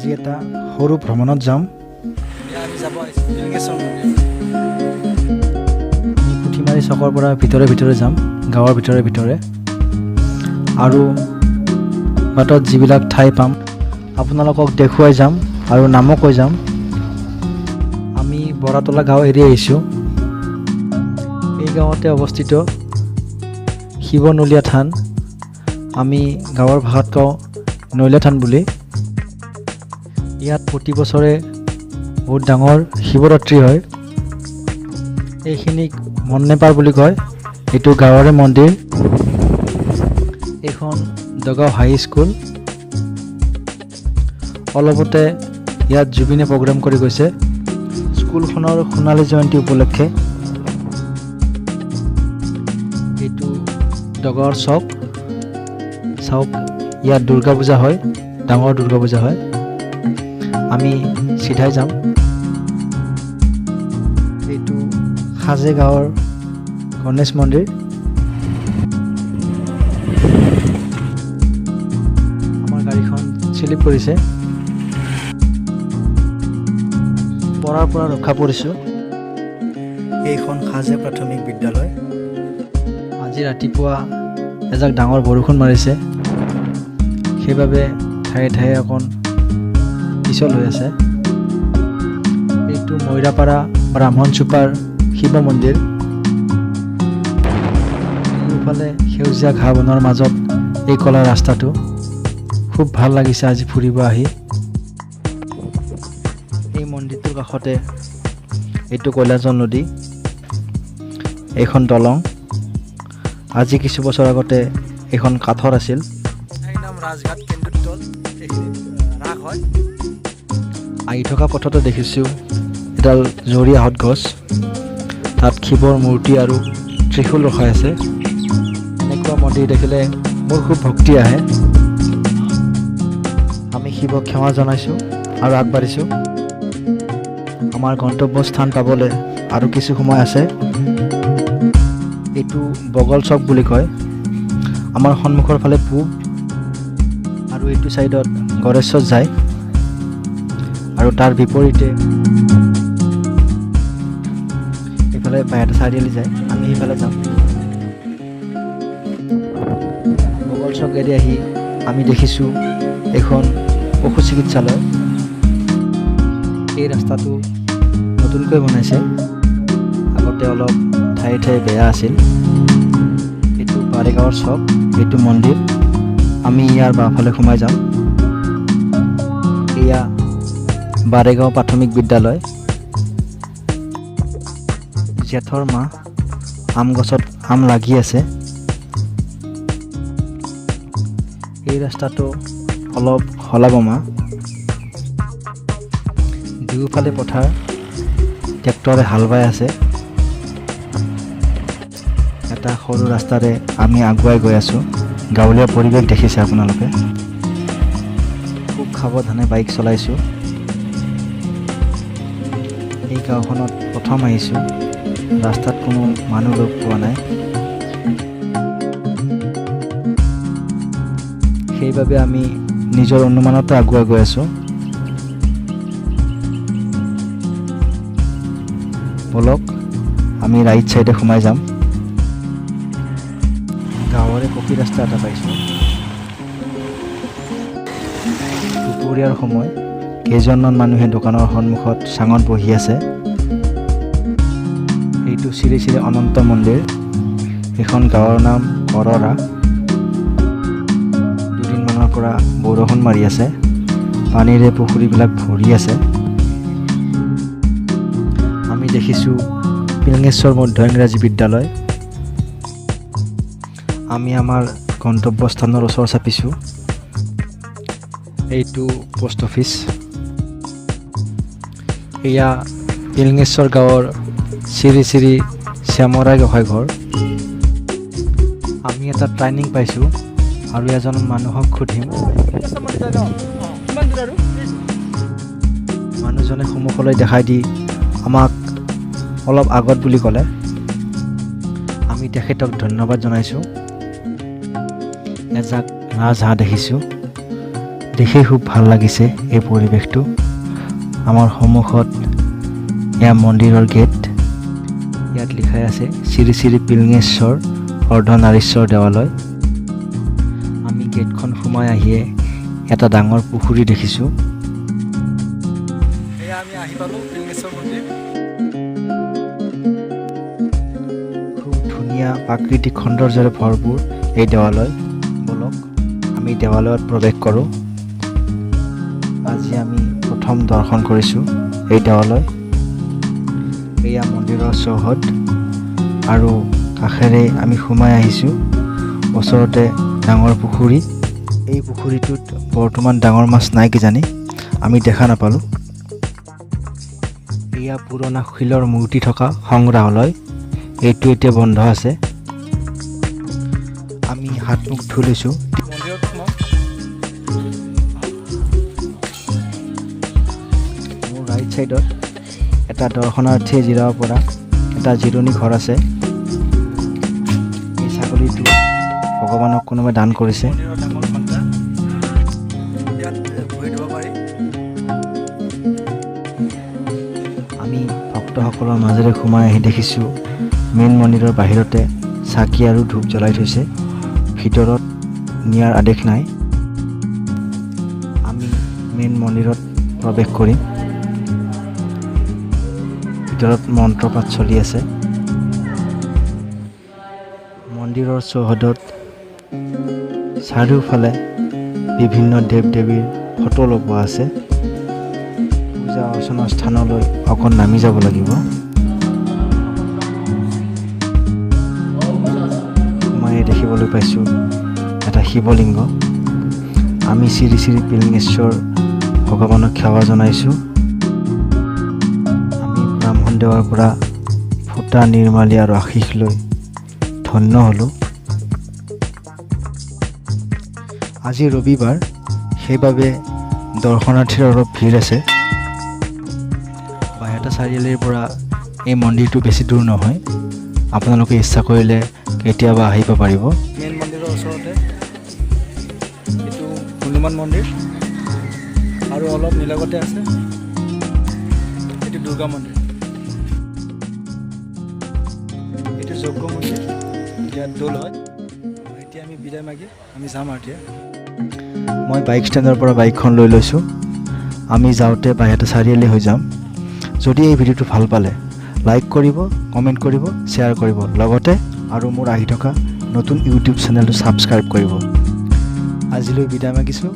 আজি এটা সৰু ভ্ৰমণত যাম। আমি যাব পিলঙেশ্বৰ মন্দিৰ। আমি পুঠিমাৰী চকৰ পৰা ভিতৰে ভিতৰে যাম, গাঁৱৰ ভিতৰে ভিতৰে। আৰু বাটত যিবিলাক ঠাই পাম আপোনালোকক দেখুৱাই যাম আৰু নামো কৈ যাম। আমি বৰাতলা গাঁও এৰি আহিছোঁ। এই গাঁৱতে অৱস্থিত শিৱনলীয়া থান, আমি গাঁৱৰ ভাষাত কওঁ নলীয়া থান বুলি। ইয়াত প্ৰতি বছৰে বহুত ডাঙৰ শিৱৰাত্ৰি হয়। এইখিনিক মন্নেপাৰ বুলি কয়, এইটো গাঁৱৰে মন্দিৰ। এইখন দগাঁও হাই স্কুল। অলপতে ইয়াত জুবিনে প্ৰগ্ৰাম কৰি গৈছে স্কুলখনৰ সোণালী জয়ন্তী উপলক্ষে। এইটো দগাঁৱৰ চক। চাওক, ইয়াত দুৰ্গা পূজা হয়, ডাঙৰ দুৰ্গা পূজা হয়। আমি চিধাই যাম। এইটো সাজে গাঁৱৰ গণেশ মন্দিৰ। আমাৰ গাড়ীখন শ্লিপ কৰিছে, পৰাৰ পৰা ৰক্ষা পৰিছোঁ। এইখন সাজে প্ৰাথমিক বিদ্যালয়। আজি ৰাতিপুৱা এজাক ডাঙৰ বৰষুণ মাৰিছে, সেইবাবে ঠায়ে ঠায়ে অকণ পিছল হৈ আছে। এইটো মৈৰাপাৰা ব্ৰাহ্মণচুপাৰ শিৱ মন্দিৰ। দুফালে সেউজীয়া ঘাঁহ বনৰ মাজত এই কলা ৰাস্তাটো খুব ভাল লাগিছে আজি ফুৰিব আহি। এই মন্দিৰটোৰ কাষতে এইটো কৈলাসৰ নদী, এইখন দলং। আজি কিছু বছৰ আগতে এইখন কাঠৰ আছিল। ৰাজঘাট কেন্দ্ৰস্থল ৰাস হয়। আহি থকা পথতে দেখিছোঁ এডাল জৰীয়া আহঁত গছ, তাত শিৱৰ মূৰ্তি আৰু ত্ৰিশূল ৰখাই আছে। এনেকুৱা মন্দিৰ দেখিলে মোৰ খুব ভক্তি আহে। আমি শিৱক সেৱা জনাইছোঁ আৰু আগবাঢ়িছোঁ। আমাৰ গন্তব্যস্থান পাবলৈ আৰু কিছু সময় আছে। এইটো বগল চক বুলি কয়। আমাৰ সন্মুখৰ ফালে পূব আৰু এইটো ছাইডত গড়েশ্বৰ যায়, আৰু তাৰ বিপৰীতে এইফালে বাইহাটা চাৰিআলি যায়। আমি সেইফালে যাম। বগল চক এৰি আহি আমি দেখিছোঁ এখন পশু চিকিৎসালয়। এই ৰাস্তাটো নতুনকৈ বনাইছে, আগতে অলপ ঠায়ে ঠায়ে বেয়া আছিল। এইটো বাৰেগাঁৱৰ চক, এইটো মন্দিৰ। আমি ইয়াৰ বাওঁফালে সোমাই যাম। এয়া বাৰেগাঁও প্ৰাথমিক বিদ্যালয়। জেঠৰ মাহ, আম গছত আম লাগি আছে। এই ৰাস্তাটো অলপ হলা-বমা। দুয়োফালে পথাৰ, ট্ৰেক্টৰে হাল বাই আছে। এটা সৰু ৰাস্তাৰে আমি আগুৱাই গৈ আছোঁ। গাঁৱলীয়া পৰিৱেশ দেখিছে আপোনালোকে। খুব সাৱধানে বাইক চলাইছোঁ। এই গাঁওখনত প্ৰথম আহিছোঁ, ৰাস্তাত কোনো মানুহ লগ পোৱা নাই। সেইবাবে আমি নিজৰ অনুমানতে আগুৱাই গৈ আছোঁ। বলক আমি ৰাইট চাইডে সোমাই যাম। গাঁৱৰে পকী ৰাস্তা এটা পাইছোঁ। দুপৰীয়াৰ সময়, কেইজনমান মানুহে দোকানৰ সন্মুখত চাঙত বহি আছে। এইটো শ্ৰী শ্ৰী অনন্ত মন্দিৰ। এইখন গাঁৱৰ নাম কৰৰা। দুদিনমানৰ পৰা বৰষুণ মাৰি আছে, পানীৰে পুখুৰীবিলাক ভৰি আছে। আমি দেখিছোঁ পিলঙেশ্বৰ মধ্য ইংৰাজী বিদ্যালয়। আমি আমাৰ গন্তব্যস্থানৰ ওচৰ চাপিছোঁ। এইটো পোষ্ট অফিচ। এয়া পিলঙেশ্বৰ গাঁৱৰ শ্ৰী শ্ৰী শ্যামৰাই গোঁসাই ঘৰ। আমি এটা ট্ৰেইনিং পাইছোঁ আৰু এজন মানুহক সুধিম। মানুহজনে সন্মুখলৈ দেখাই দি আমাক অলপ আগত বুলি ক'লে। আমি তেখেতক ধন্যবাদ জনাইছোঁ। এজাক ৰাজহাঁহ দেখিছোঁ। দেখি খুব ভাল লাগিছে এই পৰিৱেশটো। আমাৰ সন্মুখত এয়া মন্দিৰৰ গেট। ইয়াত লিখাই আছে শ্ৰী শ্ৰী পিলঙেশ্বৰ অৰ্ধনাৰীশ্বৰ দেৱালয়। আমি গেটখন সোমাই আহিয়ে এটা ডাঙৰ পুখুৰী দেখিছোঁ। এয়া আমি আহি পালোঁ পিলঙেশ্বৰ মন্দিৰ। খুব ধুনীয়া প্ৰাকৃতিক সৌন্দৰ্যৰে ভৰপূৰ এই দেৱালয়। বলক আমি দেৱালয়ত প্ৰৱেশ কৰোঁ। আজি আমি প্ৰথম দৰ্শন কৰিছোঁ এই দেৱালয়। এয়া মন্দিৰৰ চৌহদ আৰু কাষেৰে আমি সোমাই আহিছোঁ। ওচৰতে ডাঙৰ পুখুৰী। এই পুখুৰীটোত বৰ্তমান ডাঙৰ মাছ নাই কিজানি, আমি দেখা নাপালোঁ। এয়া পুৰণা শিলৰ মূৰ্তি থকা সংগ্ৰহালয়। এইটো এতিয়া বন্ধ আছে। আমি হাত মুখ ধুই লৈছোঁ। মোৰ ৰাইট ছাইডত এটা দৰ্শনাৰ্থীয়ে জিৰাব পৰা এটা জিৰণি ঘৰ আছে। এই ছাগলীটো ভগৱানক কোনোবাই দান কৰিছে। আমি ভক্তসকলৰ মাজেৰে সোমাই আহি দেখিছোঁ মেইন মন্দিৰৰ বাহিৰতে চাকি আৰু ধূপ জ্বলাই থৈছে। ভিতৰত নিয়াৰ আদেশ নাই। আমি মেইন মন্দিৰত প্ৰৱেশ কৰিম। ভিতৰত মন্ত্ৰপাঠ চলি আছে। মন্দিৰৰ চৌহদত চাৰিওফালে বিভিন্ন দেৱ দেৱীৰ ফটো লগোৱা আছে। পূজা অৰ্চনাৰ স্থানলৈ অকণ নামি যাব লাগিব। মই দেখিবলৈ পাইছোঁ এটা শিৱলিংগ। আমি শ্ৰী শ্ৰী পিলঙেশ্বৰ ভগৱানক সেৱা জনাইছোঁ। আমি ব্ৰাহ্মণ দেৱৰ পৰা ফুটা নিৰ্মালী আৰু আশীষ লৈ ধন্য হ'লোঁ। আজি ৰবিবাৰ, সেইবাবে দৰ্শনাৰ্থীৰ অলপ ভিৰ আছে। বাইহাটা চাৰিআলিৰ পৰা এই মন্দিৰটো বেছি দূৰ নহয়। আপোনালোকে ইচ্ছা কৰিলে কেতিয়াবা আহিব পাৰিব। মেইন মন্দিৰৰ ওচৰতে এইটো হনুমান মন্দিৰ আৰু অলপ নিলগতে আছে এইটো দুৰ্গা মন্দিৰ। এইটো যজ্ঞ মন্দিৰ, ইয়াত দৌল হয়। এতিয়া আমি বিদায় মাগি আমি যাম আৰু এতিয়া। মই বাইক ষ্টেণ্ডৰ পৰা বাইকখন লৈ লৈছোঁ। আমি যাওঁতে বাইহাটা চাৰিআলি হৈ যাম। যদি এই ভিডিঅ'টো ভাল পালে লাইক কৰিব, কমেণ্ট কৰিব, শ্বেয়াৰ কৰিব, লগতে আৰু মোৰ আহি থকা নতুন ইউটিউব চেনেলটো ছাবস্ক্ৰাইব কৰিব। আজিলৈ বিদায় মাগিছোঁ।